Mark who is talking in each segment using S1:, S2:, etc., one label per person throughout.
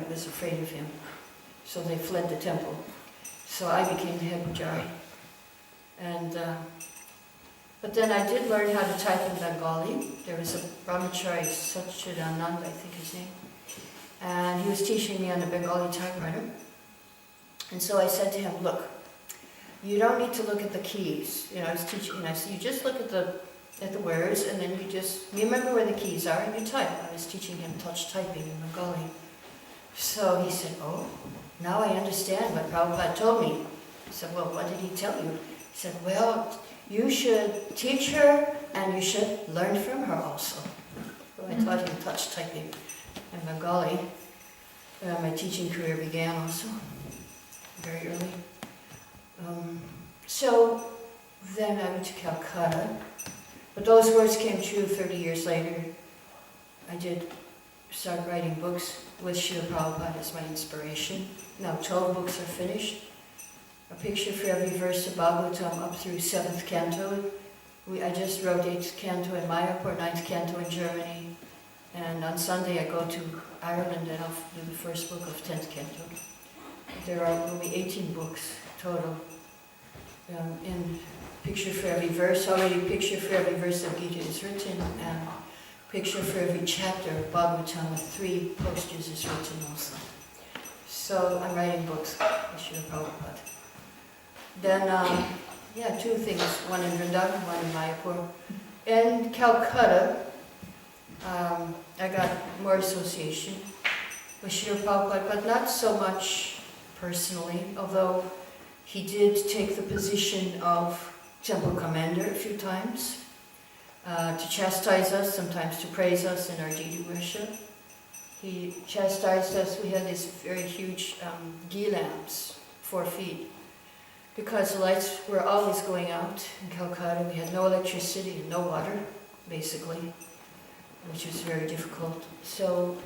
S1: was afraid of him. So they fled the temple. So I became the head pujari. And, but then I did learn how to type in Bengali. There was a brahmachari, Satchidananda, I think his name. And he was teaching me on the Bengali typewriter. And so I said to him, look, you don't need to look at the keys. You know, I was teaching, and I said, you just look at the words, and then you remember where the keys are, and you type. I was teaching him touch typing in Bengali. So he said, oh, now I understand what Prabhupada told me. I said, well, what did he tell you? He said, well, you should teach her, and you should learn from her also. So I taught him touch typing in Bengali. My teaching career began also, very early. So then I went to Calcutta, but those words came true 30 years later. I did start writing books with Srila Prabhupada as my inspiration. Now 12 books are finished. A picture for every verse of Bhagavatam up through 7th canto. I just wrote 8th canto in Mayapur, 9th canto in Germany. And on Sunday I go to Ireland and I'll do the first book of 10th canto. There will be 18 books total. In picture for every verse, already picture for every verse of Gita is written, and picture for every chapter of Bhagavatam with 3 posters is written also. So I'm writing books with Srila Prabhupada. Then, 2 things, one in Vrindavan, one in Mayapur. In Calcutta, I got more association with Srila Prabhupada, but not so much personally, although he did take the position of temple commander a few times, to chastise us, sometimes to praise us in our deity worship. He chastised us. We had these very huge ghee lamps, 4 feet, because the lights were always going out in Calcutta. We had no electricity and no water, basically, which was very difficult. So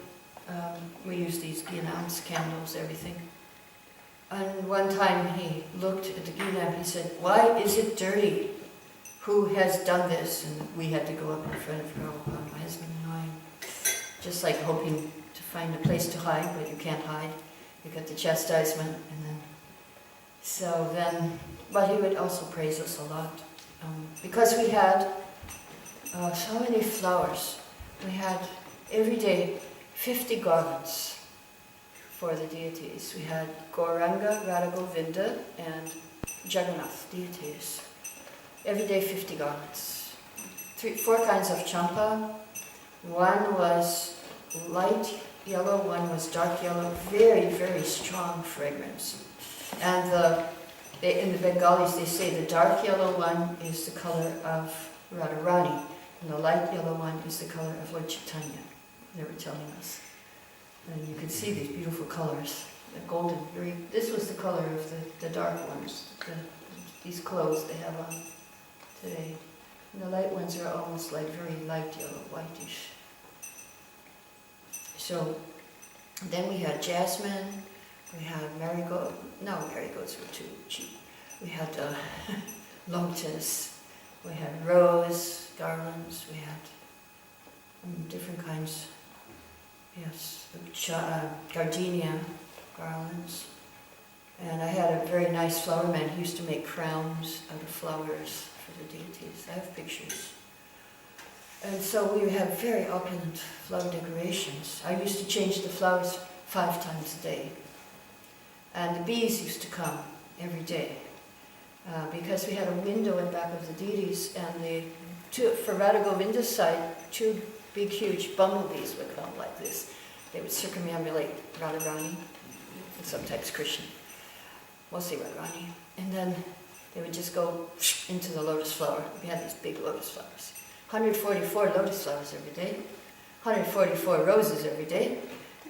S1: we used these ghee lamps, candles, everything. And one time he looked at the ghee lamp, he said, why is it dirty? Who has done this? And we had to go up in front of Prabhupada, my husband and I, just like hoping to find a place to hide, but you can't hide. You got the chastisement, and then, but he would also praise us a lot. Because we had so many flowers. We had every day 50 garlands for the deities. We had Gauranga, Radha Govinda, and Jagannath deities. Every day 50 garlands. 4 kinds of champa. One was light yellow, one was dark yellow, very, very strong fragrance. And in the Bengalis they say the dark yellow one is the color of Radharani, and the light yellow one is the color of Lord Chaitanya, they were telling us. And you could see these beautiful colors, the golden, this was the color of the dark ones, these clothes they have on today. And the light ones are almost like very light yellow, whitish. So then we had jasmine, we had marigold, no, marigolds were too cheap. We had lotus, we had rose garlands, we had different kinds. Yes, gardenia garlands. And I had a very nice flower man who used to make crowns out of flowers for the deities. I have pictures. And so we had very opulent flower decorations. I used to change the flowers 5 times a day. And the bees used to come every day. Because we had a window in back of the deities, and for Radha Govinda's side, 2 big, huge bumblebees would come like this. They would circumambulate Radharani, and sometimes Krishna, mostly Radharani. And then they would just go into the lotus flower. We had these big lotus flowers. 144 lotus flowers every day, 144 roses every day,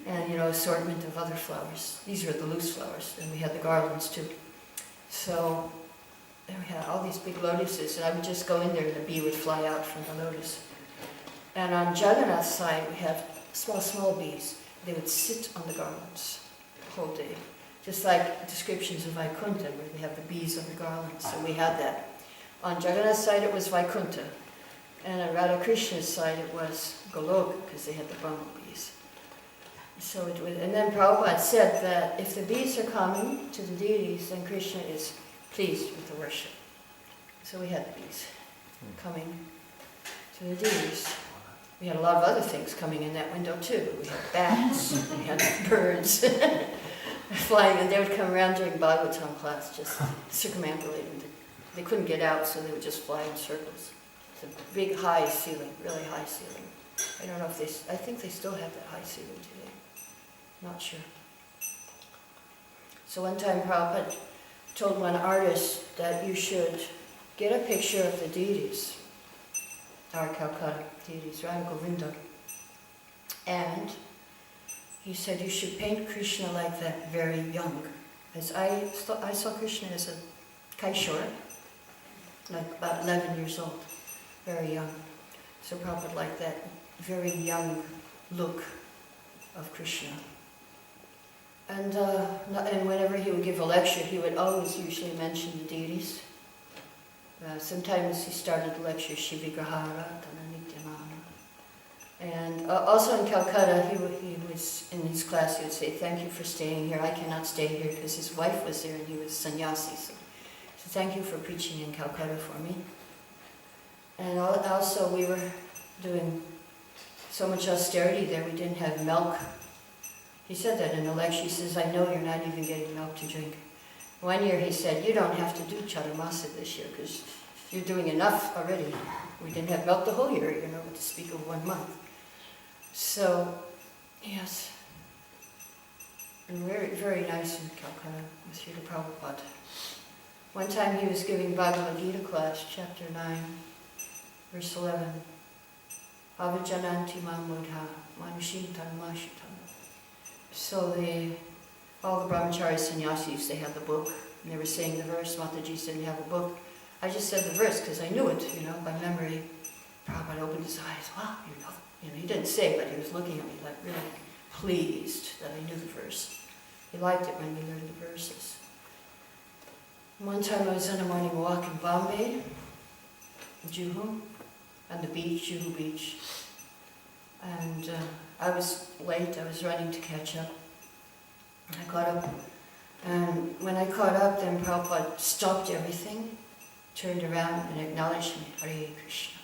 S1: and assortment of other flowers. These were the loose flowers, and we had the garlands too. So there we had all these big lotuses, and I would just go in there and the bee would fly out from the lotus. And on Jagannath's side, we have small bees. They would sit on the garlands the whole day. Just like descriptions of Vaikuntha, where they have the bees on the garlands. So we had that. On Jagannath's side, it was Vaikuntha. And on Radha Krishna's side, it was Goloka, because they had the bumblebees. So it was, and then Prabhupada said that if the bees are coming to the deities, then Krishna is pleased with the worship. So we had bees coming to the deities. We had a lot of other things coming in that window too. We had bats, we had birds flying, and they would come around during Bhagavatam class, just circumambulating. They couldn't get out, so they would just fly in circles. It's a big high ceiling, really high ceiling. I don't know if I think they still have that high ceiling today. Not sure. So one time Prabhupada told one artist that you should get a picture of the deities, our Calcutta deities, Radha Govinda. And he said you should paint Krishna like that very young. As I saw Krishna as a Kaishore, like about 11 years old, very young. So Prabhupada liked that very young look of Krishna. And whenever he would give a lecture, he would always usually mention the deities. Sometimes he started the lecture, Shivigrahara, Nityananda. And also in Calcutta, he was in his class, he would say, "Thank you for staying here. I cannot stay here," because his wife was there and he was sannyasi. So thank you for preaching in Calcutta for me. And also we were doing so much austerity there, we didn't have milk. He said that in the lecture. He says, "I know you're not even getting milk to drink." One year he said, "You don't have to do Chaturmasa this year because you're doing enough already. We didn't have milk the whole year, to speak of 1 month." So, yes. And very, very nice in Calcutta with Srila Prabhupada. One time he was giving Bhagavad Gita class, chapter 9, verse 11. Avajananti mam mudha manushintan mashitam. So all the brahmachari sannyasis, they had the book, and they were saying the verse. Mataji didn't have a book. I just said the verse because I knew it, by memory. Prabhupada opened his eyes. Wow, he didn't say, but he was looking at me like really pleased that I knew the verse. He liked it when we learned the verses. One time I was on a morning walk in Bombay, Juhu, on the beach, Juhu Beach. And I was late, I was running to catch up. And I caught up. And when I caught up, then Prabhupada stopped everything, turned around and acknowledged me, Hare Krishna.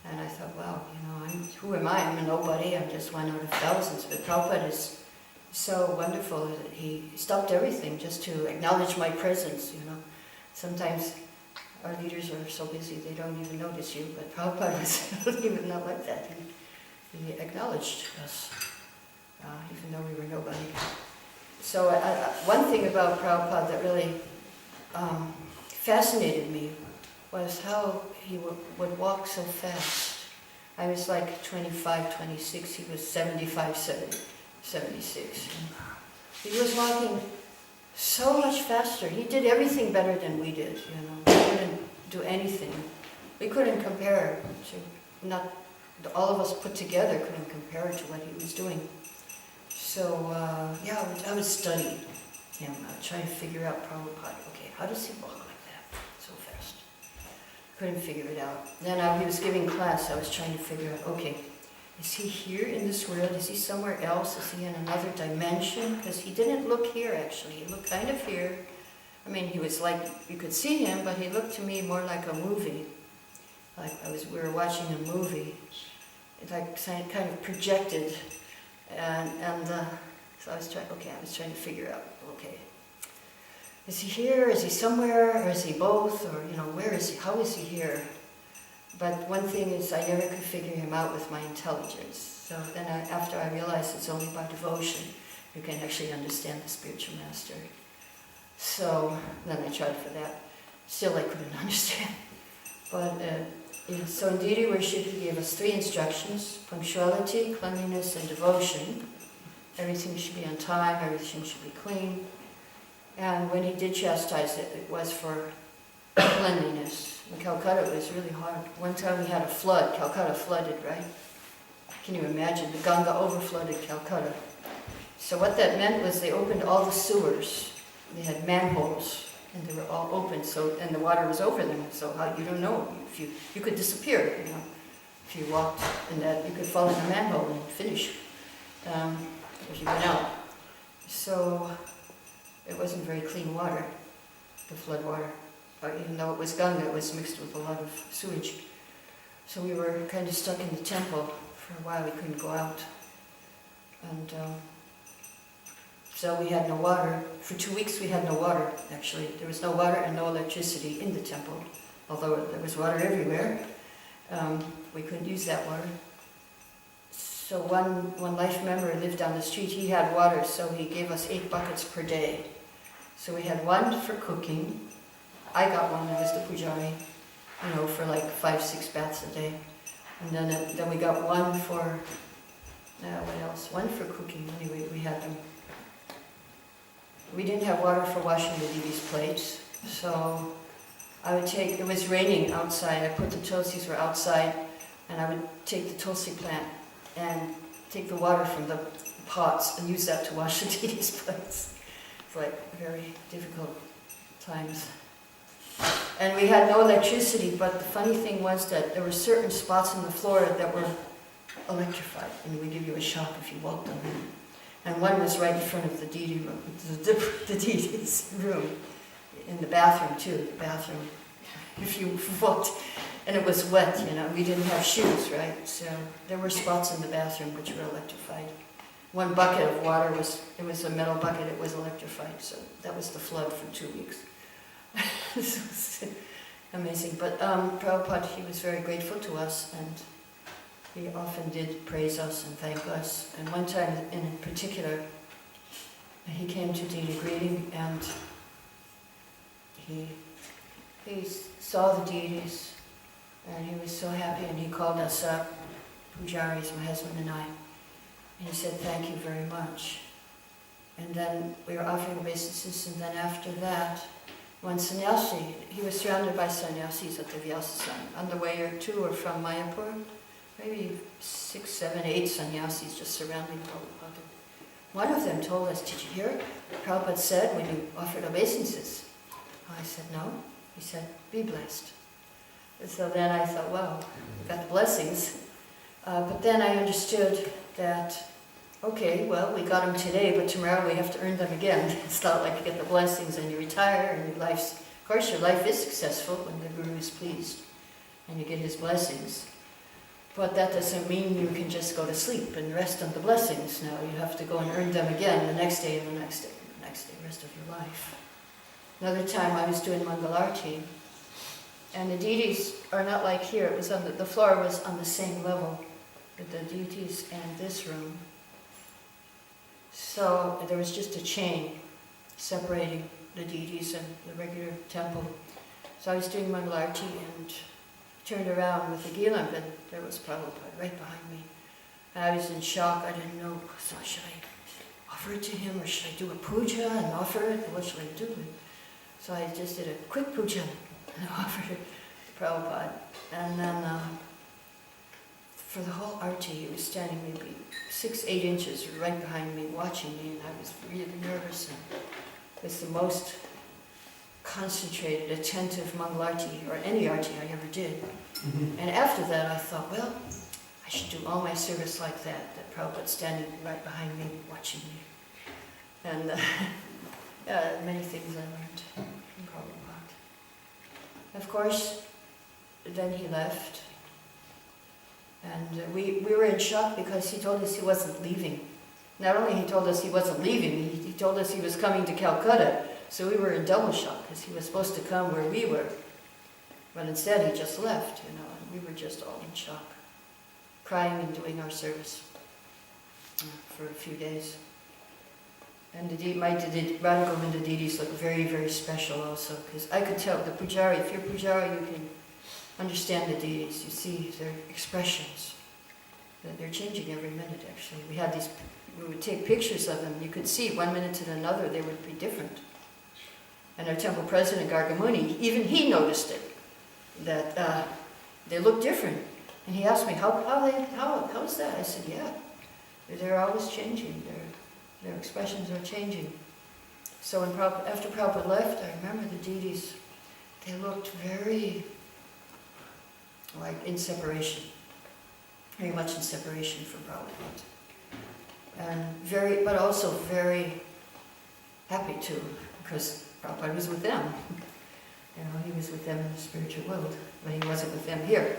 S1: And I thought, wow, who am I? I'm a nobody, I'm just one out of thousands. But Prabhupada is so wonderful that he stopped everything just to acknowledge my presence, Sometimes our leaders are so busy they don't even notice you, but Prabhupada was even not like that. He acknowledged us, even though we were nobody. So one thing about Prabhupada that really fascinated me was how he would walk so fast. I was like 25, 26, he was 75, 76. He was walking so much faster. He did everything better than we did, We couldn't do anything. We couldn't compare to, all of us put together couldn't compare to what he was doing. So, I would study him, try to figure out Prabhupada. Okay, how does he walk like that so fast? Couldn't figure it out. Then he was giving class, I was trying to figure out, okay, is he here in this world? Is he somewhere else? Is he in another dimension? Because he didn't look here, actually. He looked kind of here. I mean, he was like, you could see him, but he looked to me more like a movie. Like we were watching a movie. It kind of projected. And so I was trying to figure out, okay, is he here? Is he somewhere? Or is he both? Or, where is he? How is he here? But one thing is I never could figure him out with my intelligence. So then after I realized it's only by devotion you can actually understand the spiritual master. So then I tried for that. Still I couldn't understand. But so in deity worship he gave us 3 instructions: punctuality, cleanliness, and devotion. Everything should be on time, everything should be clean. And when he did chastise it, it was for cleanliness. In Calcutta it was really hard. One time we had a flood. Calcutta flooded, right? Can you imagine? The Ganga overflooded Calcutta. So what that meant was they opened all the sewers. They had manholes, and they were all open. And the water was over them. So you don't know if you could disappear. If you walked in that, you could fall in a manhole and finish. if you went out. So it wasn't very clean water, the flood water. Even though it was Ganga, it was mixed with a lot of sewage. So we were kind of stuck in the temple for a while. We couldn't go out. And so we had no water. For 2 weeks we had no water, actually. There was no water and no electricity in the temple, although there was water everywhere. We couldn't use that water. So one life member lived down the street. He had water, so he gave us 8 buckets per day. So we had one for cooking. I got one, I was the pujari, for like 5-6 baths a day. And then we got one for, what else? One for cooking, anyway, we had them. We didn't have water for washing the DD's plates, so I would take, it was raining outside, I put the tulsis were outside, and I would take the tulsi plant and take the water from the pots and use that to wash the DD's plates. It's like very difficult times. And we had no electricity, but the funny thing was that there were certain spots on the floor that were electrified, and would give you a shock if you walked on them. And one was right in front of the DD room, the DD's room, in the bathroom too, the bathroom. If you walked, and it was wet, we didn't have shoes, right? So there were spots in the bathroom which were electrified. One bucket of water it was a metal bucket, it was electrified, so that was the flood for 2 weeks. This was amazing. But Prabhupada, he was very grateful to us, and he often did praise us and thank us. And one time in particular, he came to DD greeting, and he saw the deities, and he was so happy, and he called us up, pujaris, my husband and I, and he said, "Thank you very much." And then we were offering obeisances, and then after that, one sannyasi, he was surrounded by sannyasis at the Vyasa-san. On the way or two or from Mayapur, maybe 6, 7, 8 sannyasis just surrounding Prabhupada. One of them told us, "Did you hear what Prabhupada said when you offered obeisances?" I said, "No." He said, "Be blessed." And so then I thought, well, we got the blessings. But then I understood that, okay, well, we got them today, but tomorrow we have to earn them again. It's not like you get the blessings and you retire, and your life's, of course your life is successful when the Guru is pleased and you get his blessings. But that doesn't mean you can just go to sleep and rest on the blessings. No, you have to go and earn them again the next day and the next day and the next day, the rest of your life. Another time I was doing Mangalarti, and the deities are not like here. It was on the floor was on the same level with the deities and this room. So there was just a chain separating the deities and the regular temple. So I was doing Mangalarti and turned around with the Gilam, and there was Prabhupada right behind me. And I was in shock. I didn't know, so should I offer it to him, or should I do a puja and offer it? What should I do? So I just did a quick puja and offered it to Prabhupada. And then for the whole arti, he was standing maybe 6, 8 inches right behind me, watching me, and I was really nervous. And it was the most concentrated, attentive Mangalarti, or any arti I ever did. Mm-hmm. And after that I thought, well, I should do all my service like that Prabhupada standing right behind me, watching me. And many things I learned from Prabhupada. Of course, then he left. And we were in shock because he told us he wasn't leaving. Not only he told us he wasn't leaving, he told us he was coming to Calcutta. So we were in double shock because he was supposed to come where we were. But instead he just left, and we were just all in shock, crying and doing our service for a few days. And Radha Govinda deities look very, very special also, because I could tell the pujari, if you're pujari, you can understand the deities. You see their expressions. They're changing every minute, actually. We would take pictures of them. You could see 1 minute to another they would be different. And our temple president, Gargamuni, even he noticed it, that they look different. And he asked me, how is that? I said, yeah, they're always changing. Their expressions are changing. So after Prabhupada left, I remember the deities, they looked very like in separation, very much in separation from Prabhupada. and but also very happy too, because Prabhupada was with them. He was with them in the spiritual world, but he wasn't with them here.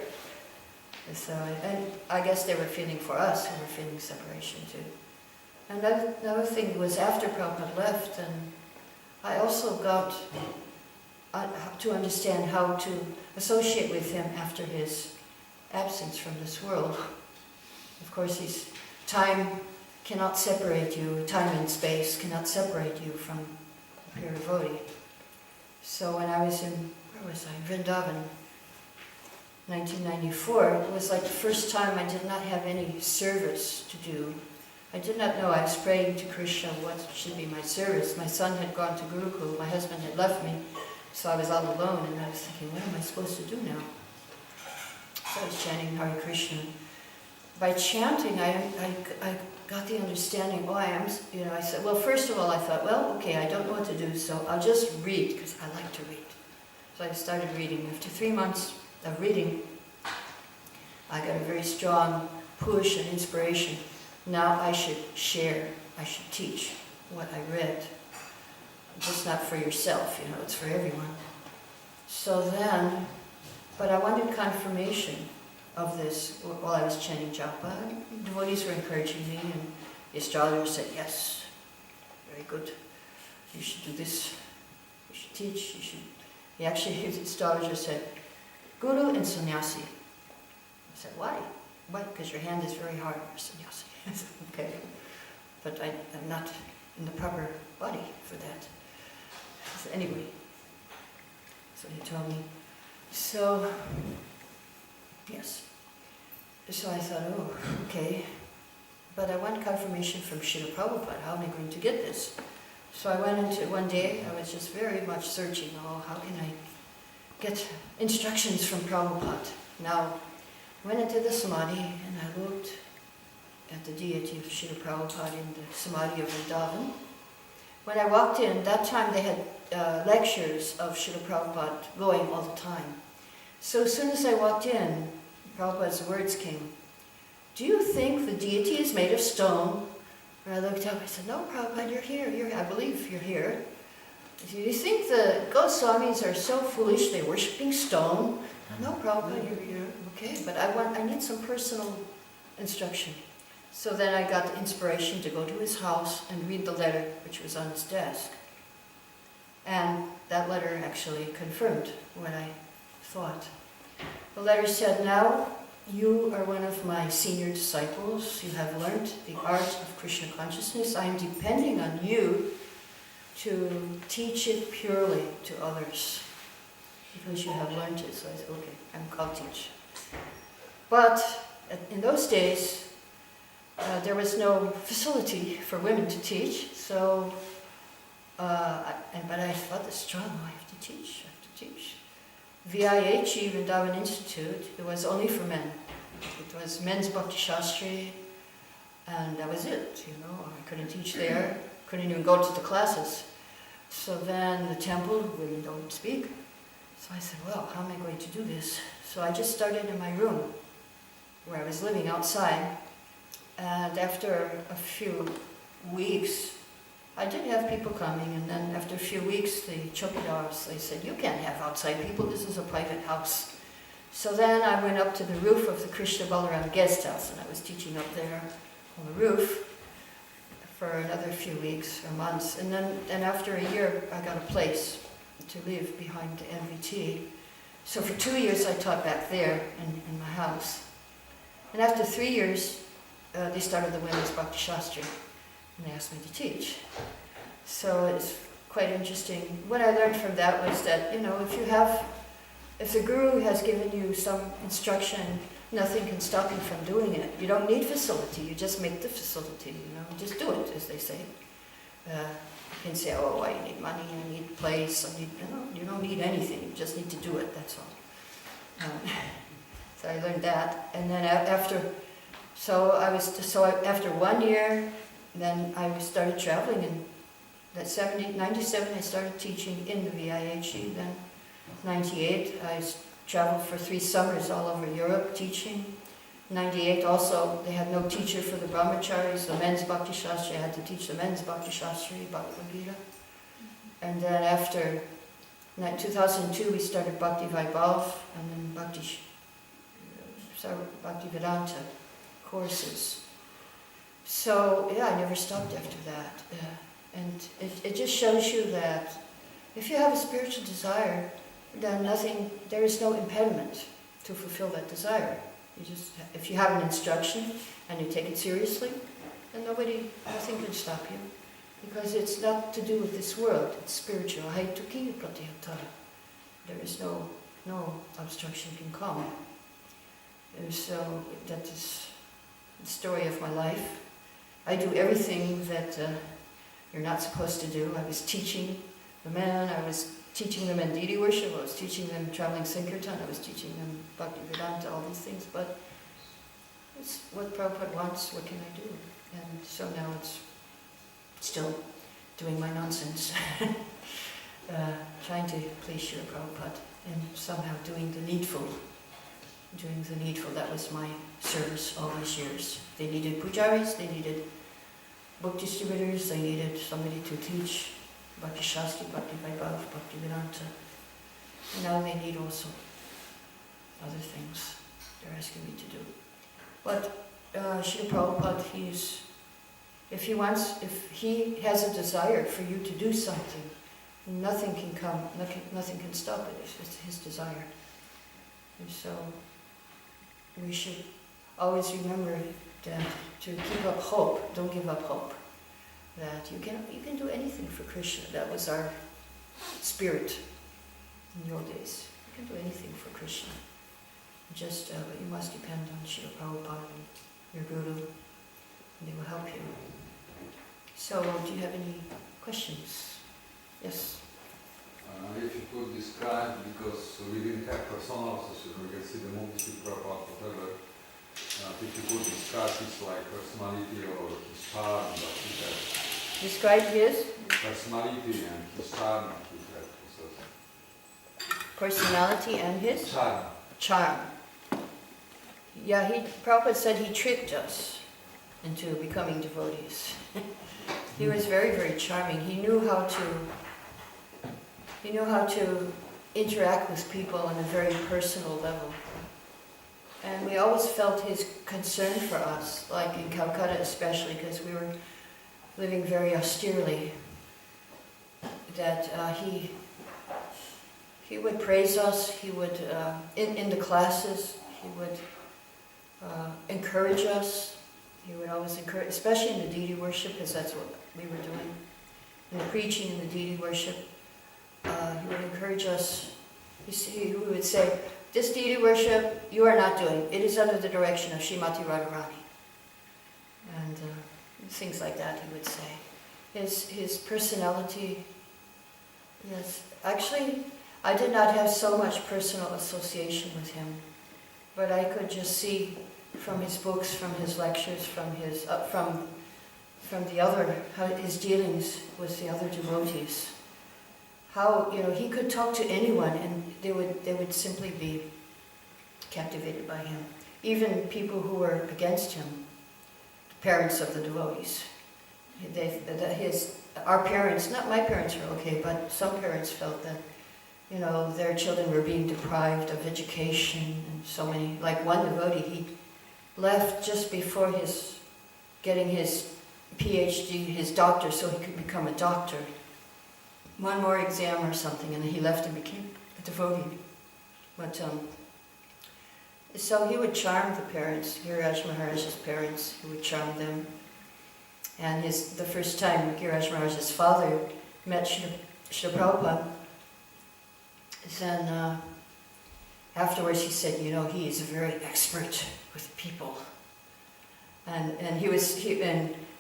S1: So, and I guess they were feeling for us, who were feeling separation too. And another thing was after Prabhupada left, and I also got to understand how to associate with him after his absence from this world. Of course, time cannot separate you, time and space cannot separate you from a pure devotee. So when I was in, Vrindavan, 1994, it was like the first time I did not have any service to do. I did not know. I was praying to Krishna what should be my service. My son had gone to Gurukul, my husband had left me, so I was all alone, and I was thinking, what am I supposed to do now? So I was chanting Hare Krishna. By chanting, I got the understanding, I said, well, first of all, I thought, well, okay, I don't know what to do, so I'll just read, because I like to read. So I started reading. After 3 months of reading, I got a very strong push and inspiration. Now I should share, I should teach what I read. Just not for yourself, it's for everyone. So then, but I wanted confirmation of this while I was chanting japa. Devotees were encouraging me, and the astrologer said, yes, very good. You should do this, you should teach, you should. The astrologer said, Guru and sannyasi. I said, why? Why? Because your hand is very hard for sannyasi. I said, okay, but I'm not in the proper body for that. So anyway, so he told me. So, yes. So I thought, oh, okay. But I want confirmation from Srila Prabhupada. How am I going to get this? So I went into, one day, I was just very much searching, how can I get instructions from Prabhupada? Now, I went into the Samadhi and I looked at the deity of Srila Prabhupada in the Samadhi of Vrindavan. When I walked in, that time they had lectures of Srila Prabhupada going all the time. So as soon as I walked in, Prabhupada's words came, do you think the deity is made of stone? And I looked up, I said, no, Prabhupada, you're here, I believe you're here. Do you think the Goswamis are so foolish, they're worshipping stone? No, Prabhupada, you're okay, but I need some personal instruction. So then I got the inspiration to go to his house and read the letter which was on his desk. And that letter actually confirmed what I thought. The letter said, now you are one of my senior disciples. You have learned the art of Krishna consciousness. I am depending on you to teach it purely to others, because you have learned it. So I said, okay, I'll teach. But in those days, there was no facility for women to teach, so, but I felt this strong, I have to teach. VIH, Vrindavan Institute, it was only for men. It was men's Bhakti Shastri, and that was it, I couldn't teach there, couldn't even go to the classes. So then the temple, women don't speak. So I said, well, how am I going to do this? So I just started in my room, where I was living outside. And after a few weeks, I did have people coming, and then after a few weeks, the chowkidars, they said, you can't have outside people, this is a private house. So then I went up to the roof of the Krishna Balaram guest house, and I was teaching up there on the roof for another few weeks or months. And then after a year, I got a place to live behind the NVT. So for 2 years, I taught back there in my house. And after 3 years, they started the women's Bhakti Shastri, and they asked me to teach. So it's quite interesting. What I learned from that was that, if the Guru has given you some instruction, nothing can stop you from doing it. You don't need facility, you just make the facility, just do it, as they say. You can say, oh, I need money, I need a place, you don't need anything, you just need to do it, that's all. So I learned that, and then after 1 year, then I started traveling. In that 97, I started teaching in the VIHE. Then 98, I traveled for 3 summers all over Europe teaching. 98 also, they had no teacher for the brahmacharis, the men's Bhakti Shastri. I had to teach the men's Bhakti Shastri, Bhagavad Gita. And then after 2002, we started Bhakti Vaibhav and then Bhakti Vedanta courses. So, yeah, I never stopped after that. And it just shows you that if you have a spiritual desire, then there is no impediment to fulfill that desire. If you have an instruction and you take it seriously, then nothing can stop you. Because it's not to do with this world, it's spiritual. Haituki pratyata. There is no obstruction can come. And so that is the story of my life. I do everything that you're not supposed to do. I was teaching the men, I was teaching them in D.D worship, I was teaching them traveling Sankirtan, I was teaching them Bhakti Vedanta, all these things, but it's what Prabhupada wants, what can I do? And so now it's still doing my nonsense, trying to please Srila Prabhupada and somehow doing the needful. That was my service all these years. They needed pujaris, they needed book distributors, they needed somebody to teach Bhakti Shastri, Bhakti Vaibhav, Bhakti Vedanta. And now they need also other things they're asking me to do. But Srila Prabhupada, if he has a desire for you to do something, nothing can come, nothing can stop it. It's his desire. And so we should always remember that to keep up hope, don't give up hope. That you can do anything for Krishna. That was our spirit in your days. You can do anything for Krishna. Just but you must depend on Srila Prabhupada and your Guru, and they will help you. So, do you have any questions? Yes?
S2: If you could describe, because we didn't have personal association, we can see the movies with Prabhupada, whatever. If you could describe his personality or his charm that he had.
S1: Describe his?
S2: Personality and his charm that he had.
S1: Personality and his? Charm. Yeah, Prabhupada said he tricked us into becoming devotees. He was very, very charming. He knew how to interact with people on a very personal level. And we always felt his concern for us, like in Calcutta especially, because we were living very austerely, that he would praise us, he would, in the classes, he would encourage us. He would always encourage, especially in the D.D worship, because that's what we were doing. In the preaching in the D.D worship, he would encourage us. He would say, this D.D worship you are not doing. It is under the direction of Srimati Radharani. And things like that he would say. His personality, yes. Actually, I did not have so much personal association with him, but I could just see from his books, from his lectures, from his his dealings with the other devotees, how he could talk to anyone and they would simply be captivated by him. Even people who were against him, the parents of the devotees. Our parents, not my parents were okay, but some parents felt that their children were being deprived of education and so many. Like one devotee, he left just before getting his PhD, his doctor, so he could become a doctor. One more exam or something, and then he left and became a devotee. But so he would charm the parents, Giriraj Maharaj's parents, he would charm them. And the first time Giriraj Maharaj's father met Srila Prabhupada, then afterwards he said, he is very expert with people. And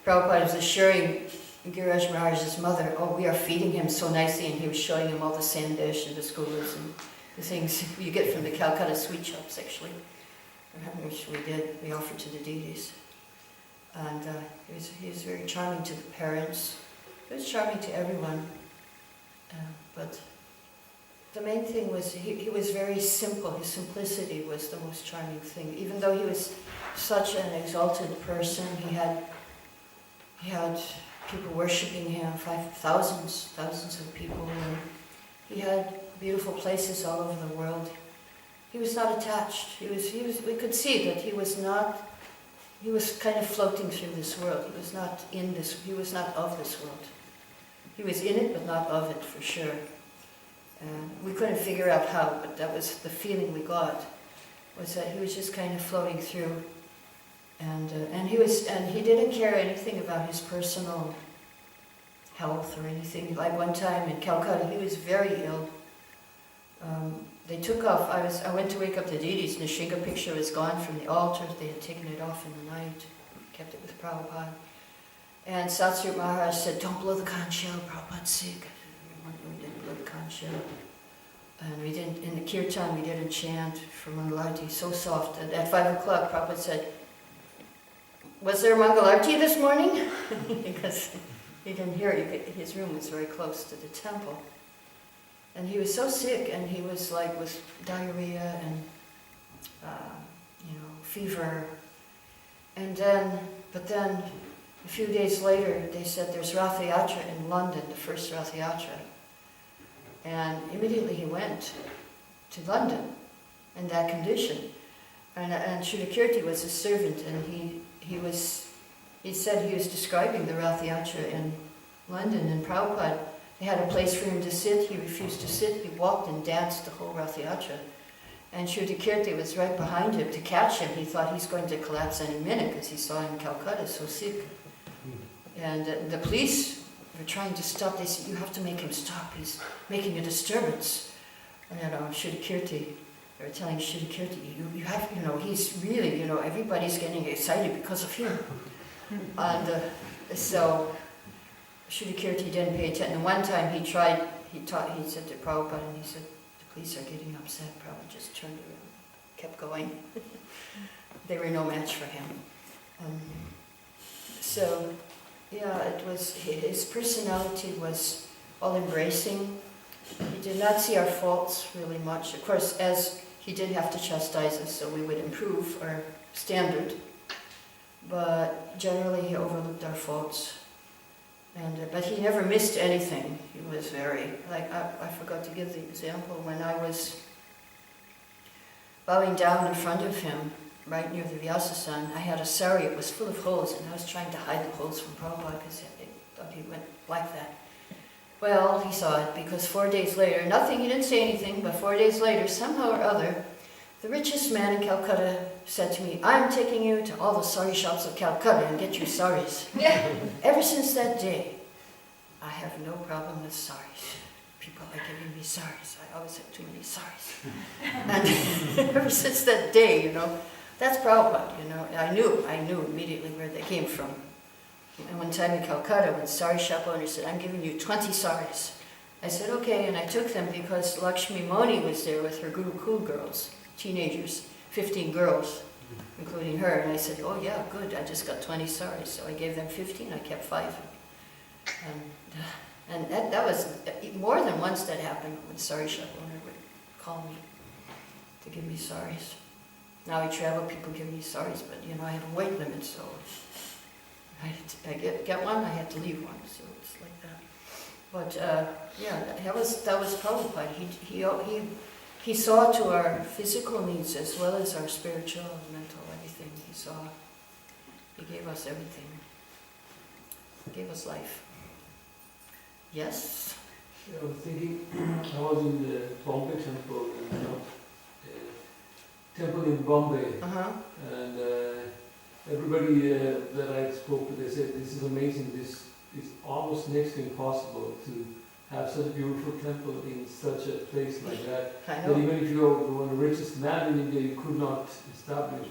S1: Prabhupada was assuring Giriraj Maharaj's mother, we are feeding him so nicely, and he was showing him all the sandesh and the skewers and the things you get from the Calcutta sweet shops, actually, which we offered to the deities. And he was very charming to the parents. He was charming to everyone, but the main thing was he was very simple. His simplicity was the most charming thing. Even though he was such an exalted person, he had people worshipping him, thousands of people, and he had beautiful places all over the world. He was not attached. We could see that he was kind of floating through this world. He was not of this world. He was in it, but not of it, for sure. And we couldn't figure out how, but that was the feeling we got, was that he was just kind of floating through. And he didn't care anything about his personal health or anything. Like one time in Calcutta, he was very ill. They took off. I went to wake up the D.Ds, and the Shinga picture was gone from the altar. They had taken it off in the night, kept it with Prabhupada. And Satsuru Maharaj said, "Don't blow the conch shell, Prabhupada's sick." We didn't blow the conch shell. And we didn't, in the kirtan, we didn't chant for Mangalarti, so soft. And at 5 o'clock, Prabhupada said, "Was there Mangalarti this morning?" Because he didn't hear it. His room was very close to the temple. And he was so sick, and he was like with diarrhea and, fever. But then, a few days later, they said there's Ratha Yatra in London, the first Ratha Yatra. And immediately he went to London in that condition. And Sridhar was his servant, and he said he was describing the Ratha Yatra in London, and Prabhupada, they had a place for him to sit. He refused to sit. He walked and danced the whole Ratha Yatra. And Sridhar was right behind him to catch him. He thought he's going to collapse any minute because he saw him in Calcutta so sick. And the police were trying to stop. They said, "You have to make him stop. He's making a disturbance." And Sridhar, they were telling Sridhar, you have, he's really, everybody's getting excited because of him. And so Sridhar didn't pay attention. And one time he said to Prabhupada, and he said, "The police are getting upset." Prabhupada just turned around, kept going. They were no match for him. It was, his personality was all-embracing. He did not see our faults really much. Of course, as he did have to chastise us, so we would improve our standard. But generally, he overlooked our faults. But he never missed anything. He was very, I forgot to give the example. When I was bowing down in front of him, right near the Vyasasan, I had a sari, it was full of holes, and I was trying to hide the holes from Prabhupada because they thought he went like that. Well, he saw it, because 4 days later, he didn't say anything, but 4 days later, somehow or other, the richest man in Calcutta said to me, "I'm taking you to all the sari shops of Calcutta and get you saris." Ever since that day, I have no problem with saris. People are giving me saris. I always have too many saris. And ever since that day, that's Prabhupada, I knew immediately where they came from. And one time in Calcutta, when sari shop owner said, "I'm giving you 20 saris," I said, "Okay," and I took them because Lakshmi Moni was there with her Gurukul girls, teenagers, 15 girls, including her, and I said, "Oh yeah, good, I just got 20 saris," so I gave them 15, I kept 5. And that was more than once that happened when sari shop owner would call me to give me saris. Now I travel, people give me saris, but I have a weight limit, so I get one, I had to leave one, so it's like that. But that was Prabhupada. He saw to our physical needs as well as our spiritual, mental, everything. He gave us everything. He gave us life. Yes?
S3: I was thinking, I was in the Bombay temple, temple in Bombay, and everybody that I spoke to, they said, "This is amazing, this is almost next to impossible to have such a beautiful temple in such a place like that.
S1: I know.
S3: That even if you are one of the richest man in India, you could not establish."